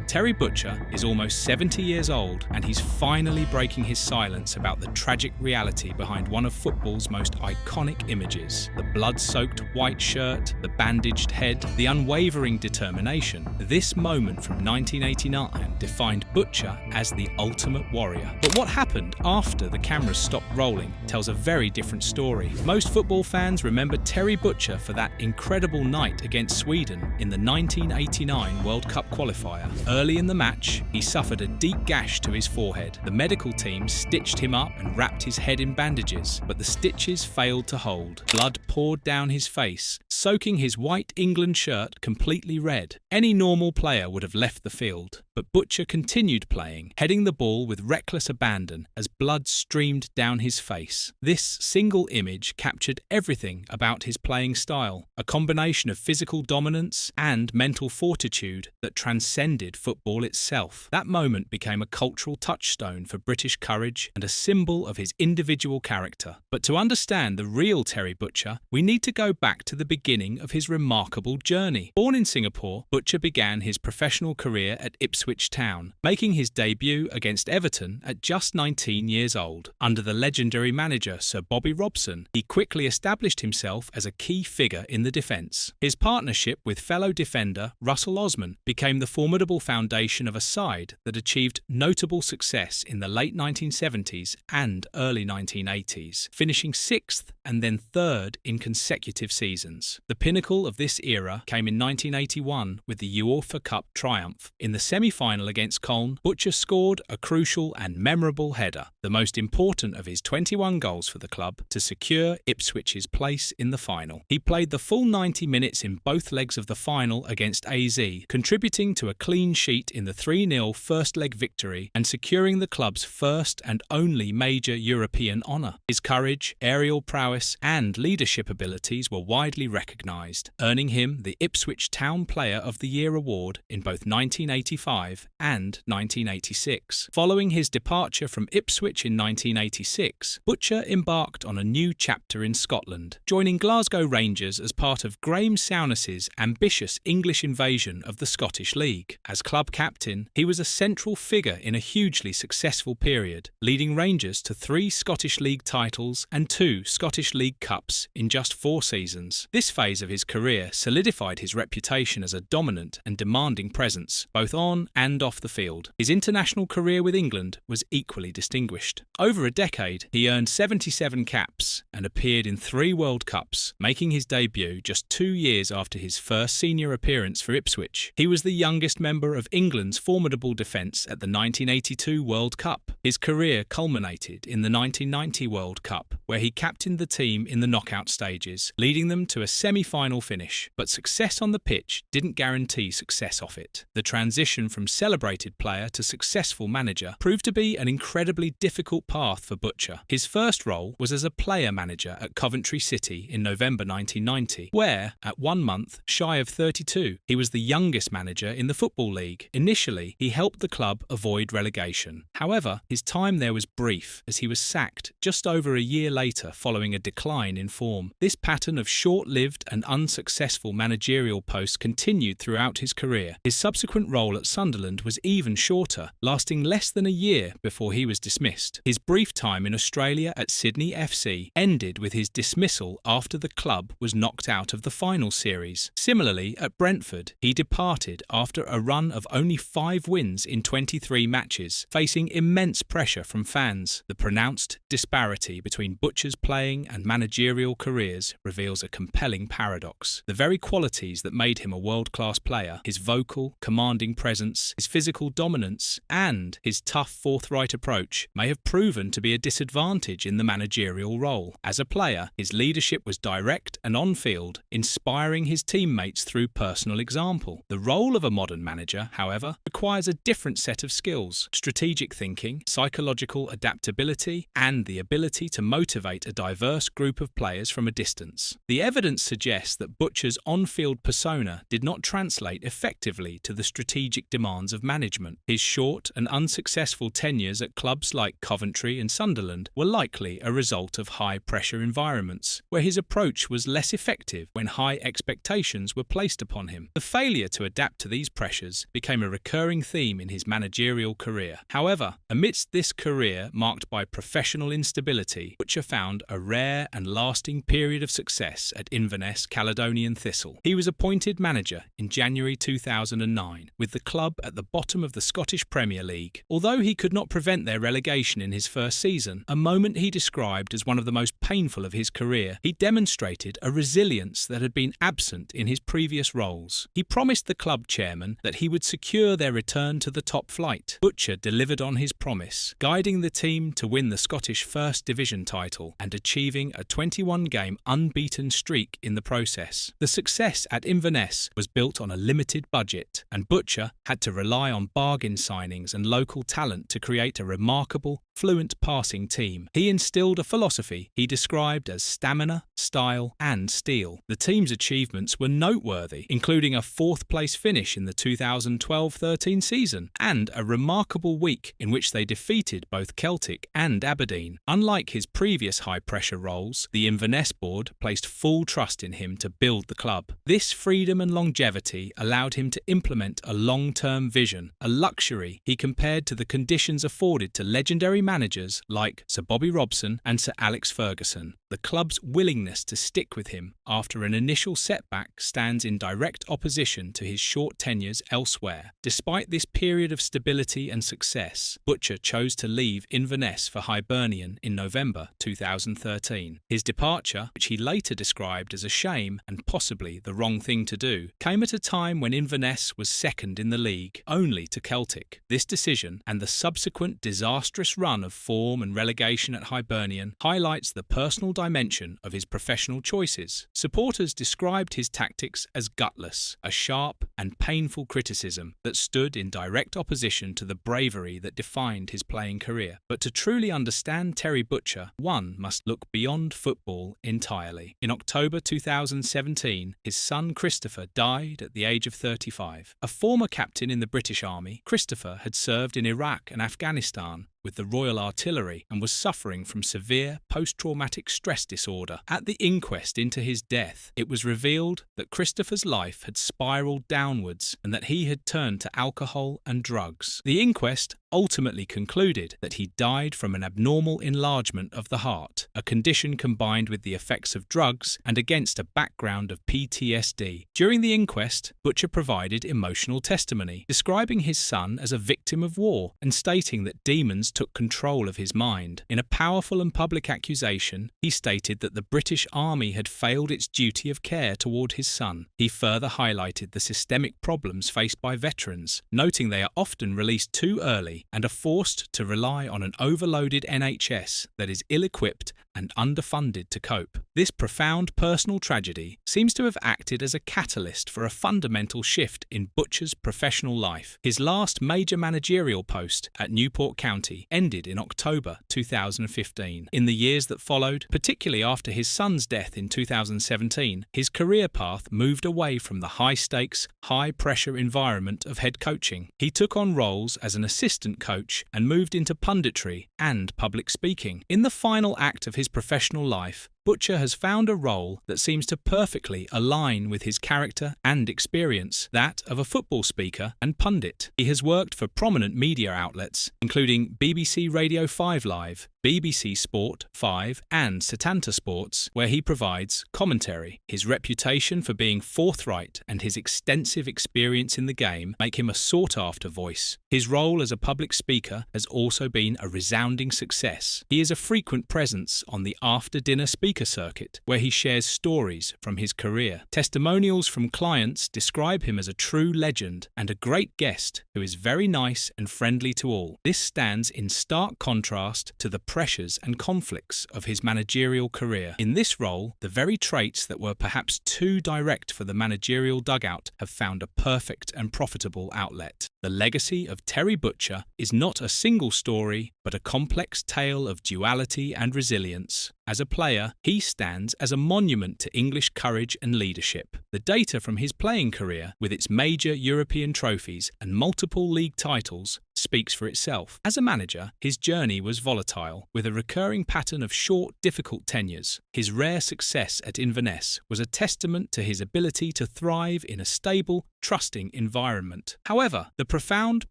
Terry Butcher is almost 70 years old, and he's finally breaking his silence about the tragic reality behind one of football's most iconic images. The blood-soaked white shirt, the bandaged head, the unwavering determination. This moment from 1989 defined Butcher as the ultimate warrior. But what happened after the cameras stopped rolling tells a very different story. Most football fans remember Terry Butcher for that incredible night against Sweden in the 1989 World Cup qualifier. Early in the match, he suffered a deep gash to his forehead. The medical team stitched him up and wrapped his head in bandages, but the stitches failed to hold. Blood poured down his face, soaking his white England shirt completely red. Any normal player would have left the field, but Butcher continued playing, heading the ball with reckless abandon as blood streamed down his face. This single image captured everything about his playing style, a combination of physical dominance and mental fortitude that transcended football itself. That moment became a cultural touchstone for British courage and a symbol of his individual character. But to understand the real Terry Butcher, we need to go back to the beginning of his remarkable journey. Born in Singapore, Butcher began his professional career at Ipswich Town, making his debut against Everton at just 19 years old. Under the legendary manager Sir Bobby Robson, he quickly established himself as a key figure in the defence. His partnership with fellow defender Russell Osman became the formidable foundation of a side that achieved notable success in the late 1970s and early 1980s, finishing 6th and then 3rd in consecutive seasons. The pinnacle of this era came in 1981 with the UEFA Cup triumph. In the semi-final against Cologne, Butcher scored a crucial and memorable header, the most important of his 21 goals for the club, to secure Ipswich's place in the final. He played the full 90 minutes in both legs of the final against AZ, contributing to a clean sheet in the 3-0 first leg victory and securing the club's first and only major European honour. His courage, aerial prowess and leadership abilities were widely recognised, earning him the Ipswich Town Player of the Year award in both 1985 and 1986. Following his departure from Ipswich in 1986, Butcher embarked on a new chapter in Scotland, joining Glasgow Rangers as part of Graham Souness's ambitious English invasion of the Scottish League. As club captain, he was a central figure in a hugely successful period, leading Rangers to 3 Scottish League titles and 2 Scottish League Cups in just 4 seasons. This phase of his career solidified his reputation as a dominant and demanding presence, both on and off the field. His international career with England was equally distinguished. Over a decade, he earned 77 caps and appeared in 3 World Cups, making his debut just 2 years after his first senior appearance for Ipswich. He was the youngest member of England's formidable defence at the 1982 World Cup. His career culminated in the 1990 World Cup, where he captained the team in the knockout stages, leading them to a semi-final finish. But success on the pitch didn't guarantee success off it. The transition from celebrated player to successful manager proved to be an incredibly difficult path for Butcher. His first role was as a player manager at Coventry City in November 1990, where, at 1 month shy of 32, he was the youngest manager in the Football League. Initially, he helped the club avoid relegation. However, his time there was brief, as he was sacked just over a year later following a decline in form. This pattern of short-lived and unsuccessful managerial posts continued throughout his career. His subsequent role at Sunderland was even shorter, lasting less than a year before he was dismissed. His brief time in Australia at Sydney FC ended with his dismissal after the club was knocked out of the final series. Similarly, at Brentford, he departed after a run of only 5 wins in 23 matches, facing immense pressure from fans. The pronounced disparity between Butcher's playing and managerial careers reveals a compelling paradox. The very qualities that made him a world-class player, his vocal, commanding presence, his physical dominance, and his tough, forthright approach, may have proven to be a disadvantage in the managerial role. As a player, his leadership was direct and on-field, inspiring his teammates through personal example. The role of a modern manager, however, requires a different set of skills: strategic thinking, psychological adaptability, and the ability to motivate a diverse group of players from a distance. The evidence suggests that Butcher's on-field persona did not translate effectively to the strategic demands of management. His short and unsuccessful tenures at clubs like Coventry and Sunderland were likely a result of high-pressure environments, where his approach was less effective when high expectations were placed upon him. The failure to adapt to these pressures success became a recurring theme in his managerial career. However, amidst this career marked by professional instability, Butcher found a rare and lasting period of success at Inverness Caledonian Thistle. He was appointed manager in January 2009, with the club at the bottom of the Scottish Premier League. Although he could not prevent their relegation in his first season, a moment he described as one of the most painful of his career, he demonstrated a resilience that had been absent in his previous roles. He promised the club chairman that he would secure their return to the top flight. Butcher delivered on his promise, guiding the team to win the Scottish First Division title and achieving a 21-game unbeaten streak in the process. The success at Inverness was built on a limited budget, and Butcher had to rely on bargain signings and local talent to create a remarkable, fluent passing team. He instilled a philosophy he described as stamina, style, and steel. The team's achievements were noteworthy, including a fourth-place finish in the 2012-13 season and a remarkable week in which they defeated both Celtic and Aberdeen. Unlike his previous high-pressure roles, the Inverness board placed full trust in him to build the club. This freedom and longevity allowed him to implement a long-term vision, a luxury he compared to the conditions afforded to legendary managers like Sir Bobby Robson and Sir Alex Ferguson. The club's willingness to stick with him after an initial setback stands in direct opposition to his short tenures elsewhere. Despite this period of stability and success, Butcher chose to leave Inverness for Hibernian in November 2013. His departure, which he later described as a shame and possibly the wrong thing to do, came at a time when Inverness was second in the league, only to Celtic. This decision and the subsequent disastrous run of form and relegation at Hibernian highlights the personal dimension of his professional choices. Supporters described his tactics as gutless, a sharp and painful criticism that stood in direct opposition to the bravery that defined his playing career. But to truly understand Terry Butcher, one must look beyond football entirely. In October 2017, his son Christopher died at the age of 35. A former captain in the British Army, Christopher had served in Iraq and Afghanistan with the Royal Artillery and was suffering from severe post-traumatic stress disorder. At the inquest into his death, it was revealed that Christopher's life had spiraled downwards and that he had turned to alcohol and drugs. The inquest ultimately concluded that he died from an abnormal enlargement of the heart, a condition combined with the effects of drugs and against a background of PTSD. During the inquest, Butcher provided emotional testimony, describing his son as a victim of war and stating that demons took control of his mind. In a powerful and public accusation, he stated that the British Army had failed its duty of care toward his son. He further highlighted the systemic problems faced by veterans, noting they are often released too early and are forced to rely on an overloaded NHS that is ill-equipped and underfunded to cope. This profound personal tragedy seems to have acted as a catalyst for a fundamental shift in Butcher's professional life. His last major managerial post at Newport County ended in October 2015. In the years that followed, particularly after his son's death in 2017, his career path moved away from the high-stakes, high-pressure environment of head coaching. He took on roles as an assistant coach and moved into punditry and public speaking. In the final act of his professional life, Butcher has found a role that seems to perfectly align with his character and experience, that of a football speaker and pundit. He has worked for prominent media outlets, including BBC Radio 5 Live, BBC Sport 5 and Setanta Sports, where he provides commentary. His reputation for being forthright and his extensive experience in the game make him a sought-after voice. His role as a public speaker has also been a resounding success. He is a frequent presence on the after-dinner speaker circuit, where he shares stories from his career. Testimonials from clients describe him as a true legend and a great guest who is very nice and friendly to all. This stands in stark contrast to the pressures and conflicts of his managerial career. In this role, the very traits that were perhaps too direct for the managerial dugout have found a perfect and profitable outlet. The legacy of Terry Butcher is not a single story, but a complex tale of duality and resilience. As a player, he stands as a monument to English courage and leadership. The data from his playing career, with its major European trophies and multiple league titles, speaks for itself. As a manager, his journey was volatile, with a recurring pattern of short, difficult tenures. His rare success at Inverness was a testament to his ability to thrive in a stable, trusting environment. However, the profound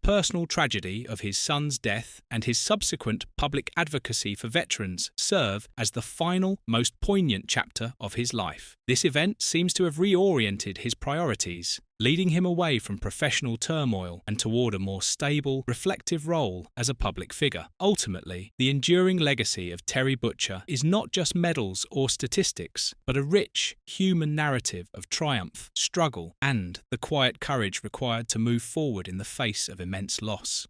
personal tragedy of his son's death and his subsequent public advocacy for veterans serve as the final, most poignant chapter of his life. This event seems to have reoriented his priorities, leading him away from professional turmoil and toward a more stable, reflective role as a public figure. Ultimately, the enduring legacy of Terry Butcher is not just medals or statistics, but a rich, human narrative of triumph, struggle, and the quiet courage required to move forward in the face of immense loss.